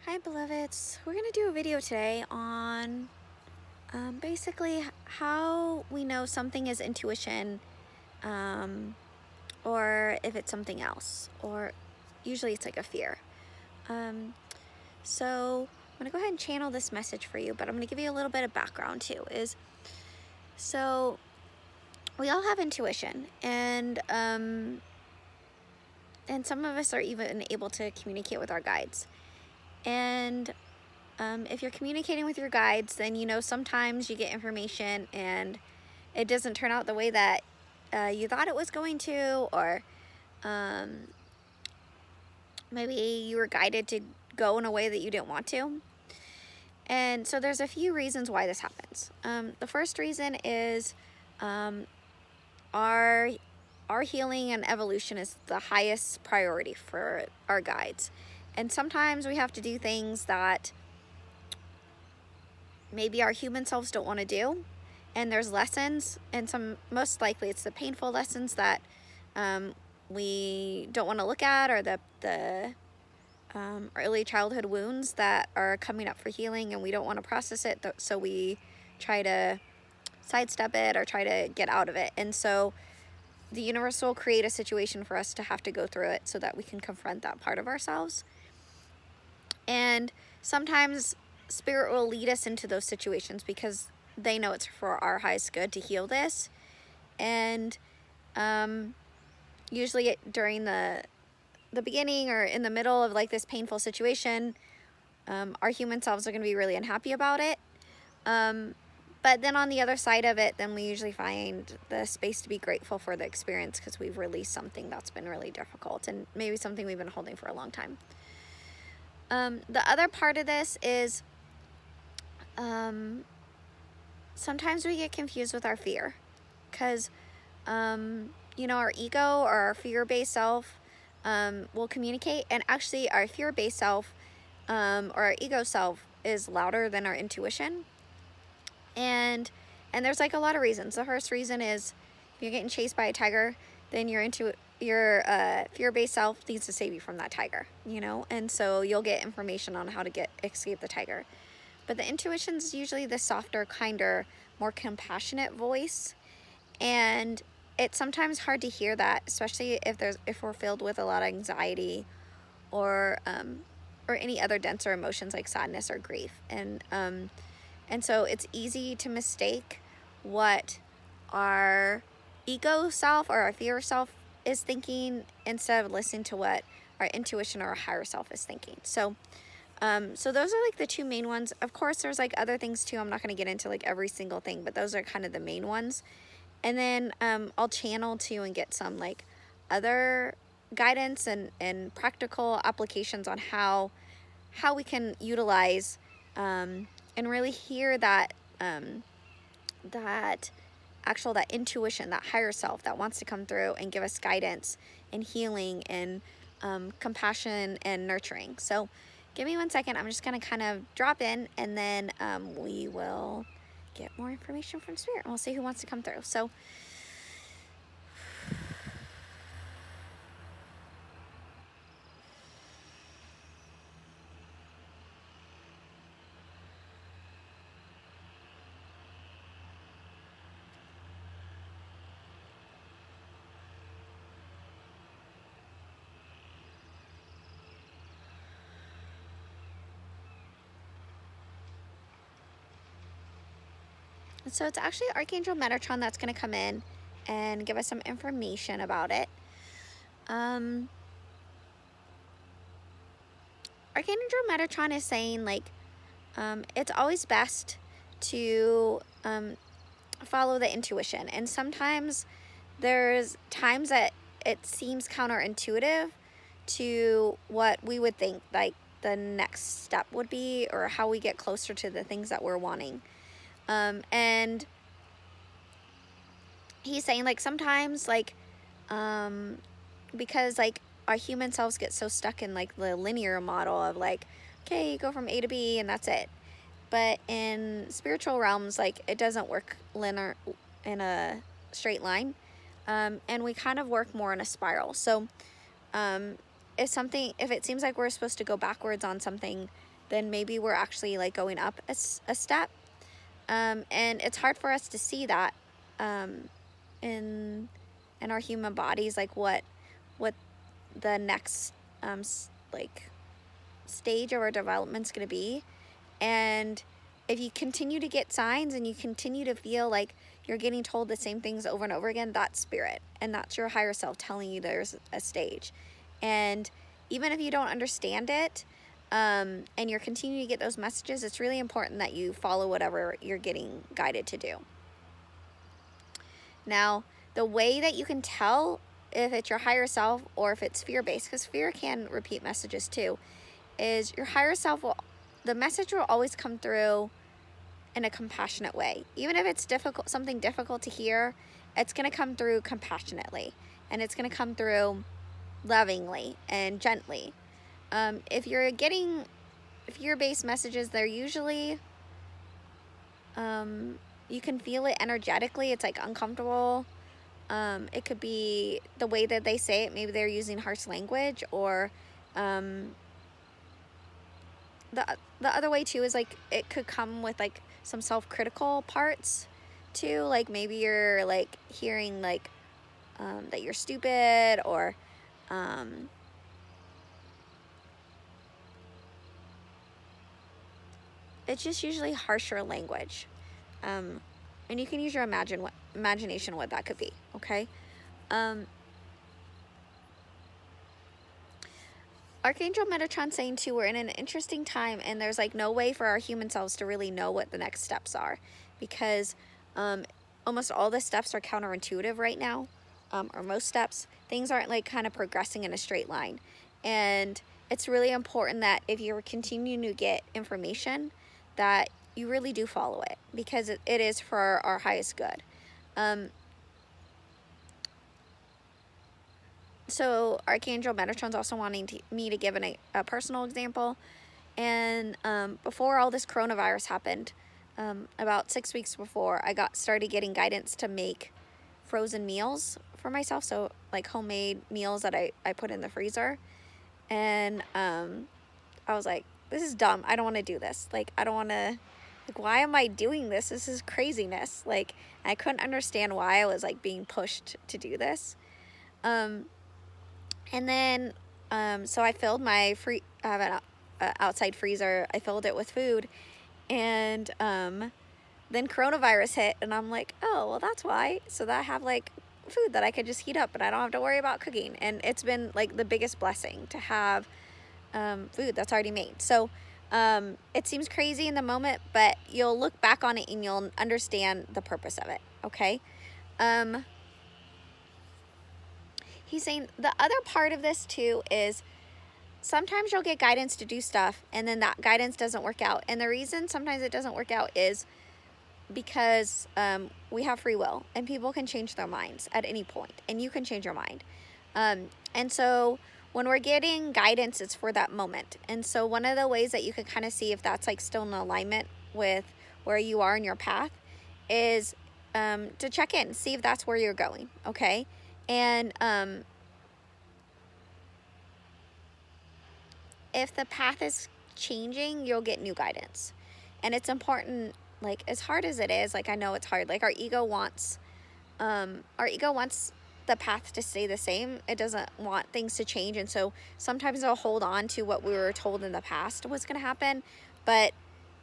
Hi beloveds, we're going to do a video today on basically how we know something is intuition or if it's something else, or usually it's like a fear. So I'm going to go ahead and channel this message for you, but I'm going to give you a little bit of background too. So we all have intuition, and some of us are even able to communicate with our guides. And if you're communicating with your guides, then you know sometimes you get information and it doesn't turn out the way that you thought it was going to, or maybe you were guided to go in a way that you didn't want to. And so there's a few reasons why this happens. The first reason is our healing and evolution is the highest priority for our guides. And sometimes we have to do things that maybe our human selves don't want to do, and there's lessons, and most likely it's the painful lessons that we don't want to look at, or the early childhood wounds that are coming up for healing and we don't want to process it, so we try to sidestep it or try to get out of it. And so the universe will create a situation for us to have to go through it so that we can confront that part of ourselves. And sometimes Spirit will lead us into those situations because they know it's for our highest good to heal this. And usually during the beginning or in the middle of like this painful situation, our human selves are going to be really unhappy about it. But then on the other side of it, then we usually find the space to be grateful for the experience because we've released something that's been really difficult and maybe something we've been holding for a long time. The other part of this is sometimes we get confused with our fear because, our ego or our fear-based self will communicate, and actually our fear-based self or our ego self is louder than our intuition. And there's like a lot of reasons. The first reason is if you're getting chased by a tiger, then your fear-based self needs to save you from that tiger, and so you'll get information on how to escape the tiger. But the intuition's usually the softer, kinder, more compassionate voice, and it's sometimes hard to hear that, especially if we're filled with a lot of anxiety or any other denser emotions like sadness or grief. And so it's easy to mistake what our ego self or our fear self is thinking instead of listening to what our intuition or our higher self is thinking. So those are like the two main ones. Of course, there's like other things too. I'm not going to get into like every single thing, but those are kind of the main ones. And then I'll channel too and get some like other guidance and practical applications on how we can utilize and really hear that that intuition, that higher self that wants to come through and give us guidance and healing and compassion and nurturing. So give me 1 second. I'm just going to kind of drop in, and then we will get more information from Spirit, and we'll see who wants to come through. So it's actually Archangel Metatron that's going to come in and give us some information about it. Archangel Metatron is saying like it's always best to follow the intuition, and sometimes there's times that it seems counterintuitive to what we would think like the next step would be, or how we get closer to the things that we're wanting. And he's saying like sometimes like because like our human selves get so stuck in like the linear model of like, okay, you go from A to B and that's it. But in spiritual realms, like it doesn't work linear in a straight line, and we kind of work more in a spiral. So if it seems like we're supposed to go backwards on something, then maybe we're actually like going up a step. And it's hard for us to see that in our human bodies, like what the next like stage of our development is going to be. And if you continue to get signs and you continue to feel like you're getting told the same things over and over again, that's spirit, and that's your higher self telling you there's a stage. And even if you don't understand it, and you're continuing to get those messages, it's really important that you follow whatever you're getting guided to do. Now, the way that you can tell if it's your higher self or if it's fear-based, because fear can repeat messages too, is your higher self the message will always come through in a compassionate way. Even if it's something difficult to hear, it's going to come through compassionately, and it's going to come through lovingly and gently. If you're getting fear-based messages, they're usually, you can feel it energetically. It's like uncomfortable. It could be the way that they say it. Maybe they're using harsh language, or the other way too is like it could come with like some self-critical parts too. Like maybe you're like hearing like that you're stupid, or it's just usually harsher language. And you can use your imagination what that could be, okay? Archangel Metatron saying too, we're in an interesting time, and there's like no way for our human selves to really know what the next steps are, because almost all the steps are counterintuitive right now, or most steps. Things aren't like kind of progressing in a straight line. And it's really important that if you're continuing to get information, that you really do follow it, because it is for our highest good. So Archangel Metatron's also wanting me to give a personal example. And before all this coronavirus happened, about 6 weeks before, I started getting guidance to make frozen meals for myself. So like homemade meals that I put in the freezer. And I was like, this is dumb. I don't want to do this. Like, I don't want to, like, why am I doing this? This is craziness. Like, I couldn't understand why I was like being pushed to do this. And then, so I filled I have an outside freezer. I filled it with food, and then coronavirus hit, and I'm like, oh, well, that's why. So that I have like food that I could just heat up, and I don't have to worry about cooking. And it's been like the biggest blessing to have food that's already made. So it seems crazy in the moment, but you'll look back on it and you'll understand the purpose of it. Okay. He's saying the other part of this too is sometimes you'll get guidance to do stuff, and then that guidance doesn't work out. And the reason sometimes it doesn't work out is because we have free will, and people can change their minds at any point, and you can change your mind. And so when we're getting guidance, it's for that moment. And so one of the ways that you can kind of see if that's like still in alignment with where you are in your path is to check in, see if that's where you're going. Okay. And if the path is changing, you'll get new guidance. And it's important, like as hard as it is, like I know it's hard, like our ego wants the path to stay the same. It doesn't want things to change. And so sometimes it'll hold on to what we were told in the past was going to happen. But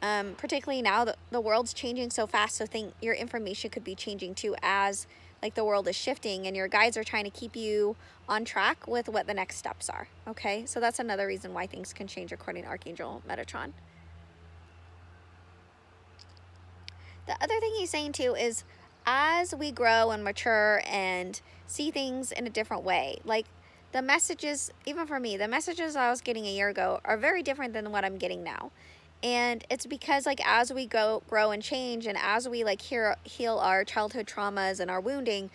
particularly now, the world's changing so fast, so your information could be changing too, as like the world is shifting, and your guides are trying to keep you on track with what the next steps are. Okay, so that's another reason why things can change according to Archangel Metatron. The other thing he's saying too is as we grow and mature and see things in a different way, like the messages, even for me, the messages I was getting a year ago are very different than what I'm getting now. And it's because like as we grow and change, and as we like heal our childhood traumas and our wounding,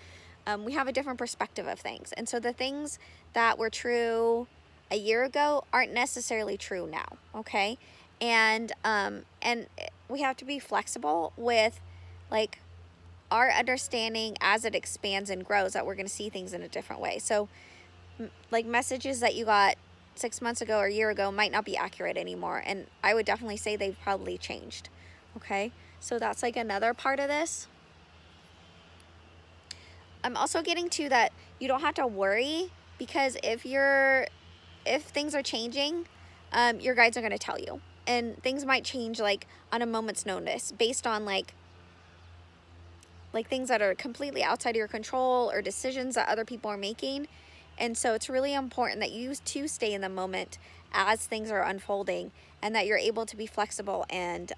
we have a different perspective of things. And so the things that were true a year ago aren't necessarily true now. Okay. And we have to be flexible with like our understanding as it expands and grows, that we're going to see things in a different way. So like messages that you got 6 months ago or a year ago might not be accurate anymore. And I would definitely say they've probably changed. Okay, so that's like another part of this. I'm also getting to that you don't have to worry, because if things are changing, your guides are going to tell you. And things might change like on a moment's notice based on like things that are completely outside of your control or decisions that other people are making. And so it's really important that you too stay in the moment as things are unfolding, and that you're able to be flexible and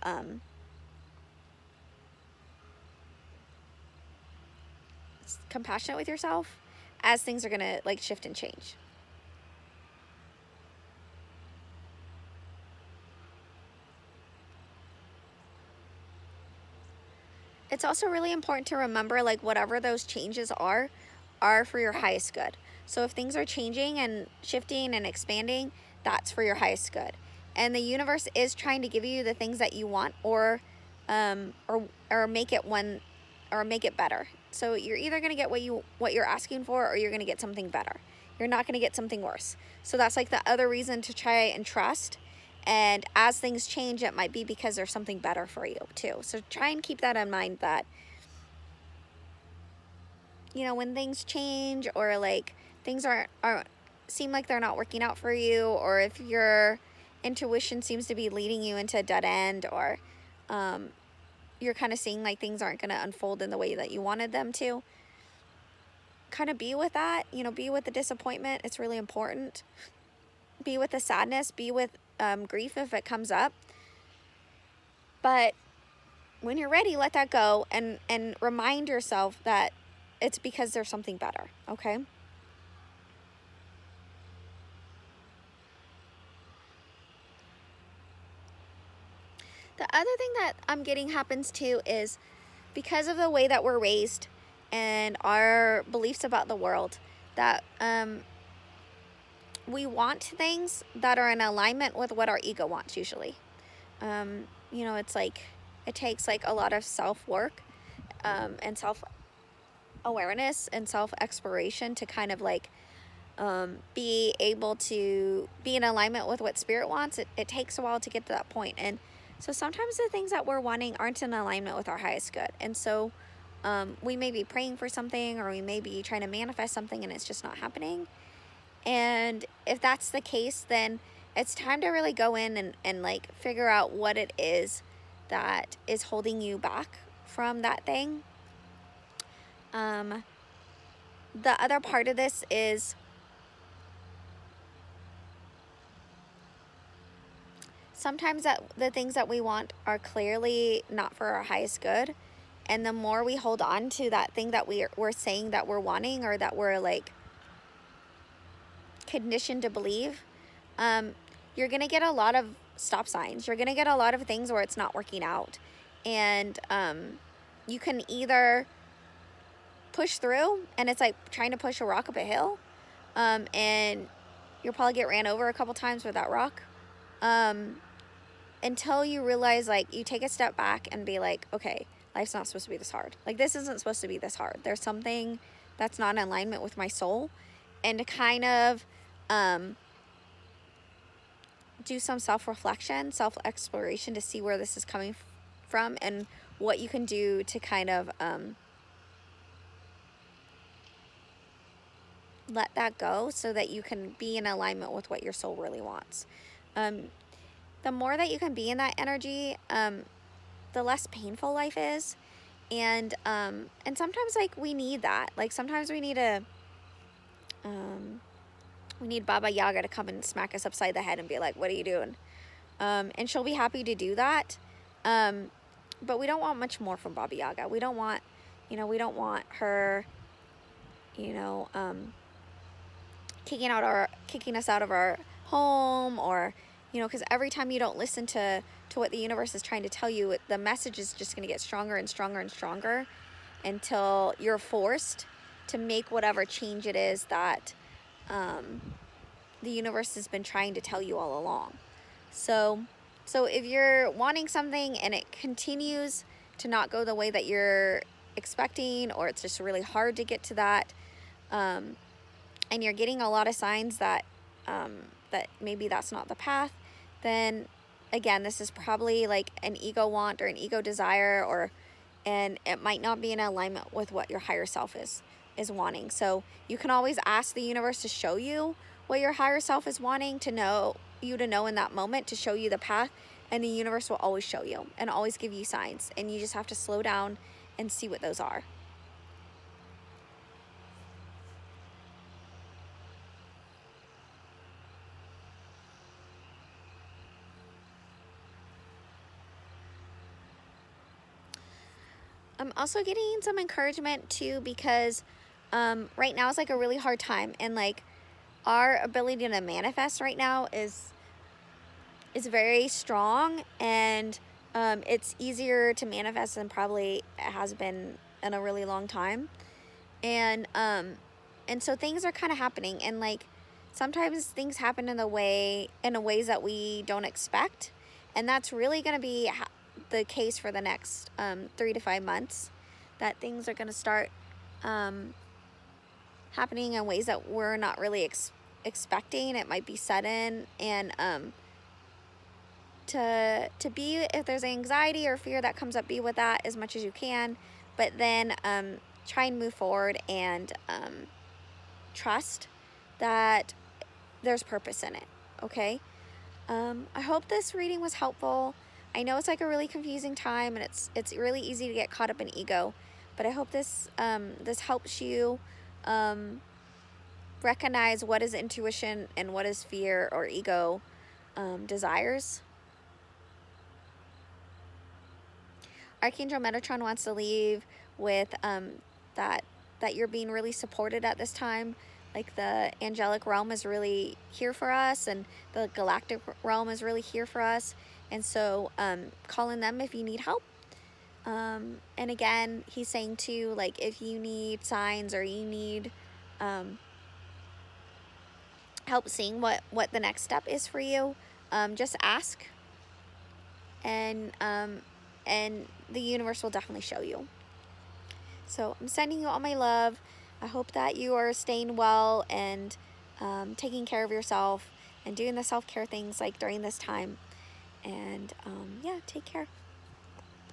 compassionate with yourself as things are going to like shift and change. It's also really important to remember, like, whatever those changes are for your highest good. So if things are changing and shifting and expanding, that's for your highest good. And the universe is trying to give you the things that you want, or make it better. So you're either going to get what you're asking for, or you're going to get something better. You're not going to get something worse. So that's like the other reason to try and trust. And as things change, it might be because there's something better for you too. So try and keep that in mind, that, you know, when things change, or like things aren't seem like they're not working out for you, or if your intuition seems to be leading you into a dead end, or you're kind of seeing like things aren't going to unfold in the way that you wanted them to, kind of be with that. You know, be with the disappointment. It's really important. Be with the sadness. Be with grief if it comes up. But when you're ready, let that go, and remind yourself that it's because there's something better. Okay. The other thing that I'm getting happens too is because of the way that we're raised and our beliefs about the world, that we want things that are in alignment with what our ego wants usually. You know, it's like it takes like a lot of self-work and self-awareness and self-exploration to kind of like be able to be in alignment with what spirit wants. It takes a while to get to that point. And so sometimes the things that we're wanting aren't in alignment with our highest good. And so we may be praying for something, or we may be trying to manifest something, and it's just not happening. And if that's the case, then it's time to really go in and like figure out what it is that is holding you back from that thing. The other part of this is sometimes that the things that we want are clearly not for our highest good. And the more we hold on to that thing that we're saying that we're wanting, or that we're like conditioned to believe, you're going to get a lot of stop signs. You're going to get a lot of things where it's not working out. And you can either push through, and it's like trying to push a rock up a hill, and you'll probably get ran over a couple times with that rock, until you realize, like, you take a step back and be like, okay, life's not supposed to be this hard. Like, this isn't supposed to be this hard. There's something that's not in alignment with my soul. And to kind of do some self-reflection, self-exploration to see where this is coming from, and what you can do to kind of let that go, so that you can be in alignment with what your soul really wants. The more that you can be in that energy, the less painful life is. And sometimes, like, we need that. Like, sometimes we need Baba Yaga to come and smack us upside the head and be like, what are you doing? And she'll be happy to do that. But we don't want much more from Baba Yaga. We don't want her, kicking us out of our home, or, because every time you don't listen to what the universe is trying to tell you, the message is just going to get stronger and stronger and stronger, until you're forced to make whatever change it is that the universe has been trying to tell you all along. So if you're wanting something and it continues to not go the way that you're expecting, or it's just really hard to get to that, and you're getting a lot of signs that that maybe that's not the path, then again, this is probably like an ego want or an ego desire, and it might not be in alignment with what your higher self is wanting. So you can always ask the universe to show you what your higher self is wanting to know in that moment, to show you the path, and the universe will always show you and always give you signs, and you just have to slow down and see what those are. I'm also getting some encouragement too, because right now is like a really hard time, and like our ability to manifest right now is very strong, and it's easier to manifest than probably it has been in a really long time. And so things are kind of happening, and like sometimes things happen in ways that we don't expect, and that's really going to be the case for the next 3 to 5 months, that things are going to start happening in ways that we're not really expecting. It might be sudden, and to be, if there's anxiety or fear that comes up, be with that as much as you can, but then try and move forward, and trust that there's purpose in it. Okay. I hope this reading was helpful. I know it's like a really confusing time, and it's really easy to get caught up in ego, but I hope this helps you recognize what is intuition and what is fear or ego desires. Archangel Metatron wants to leave with that you're being really supported at this time. Like the angelic realm is really here for us, and the galactic realm is really here for us. And so call in them if you need help. And again, he's saying too, like if you need signs or you need help seeing what the next step is for you, just ask, and the universe will definitely show you. So I'm sending you all my love. I hope that you are staying well and taking care of yourself and doing the self-care things like during this time. And yeah, take care.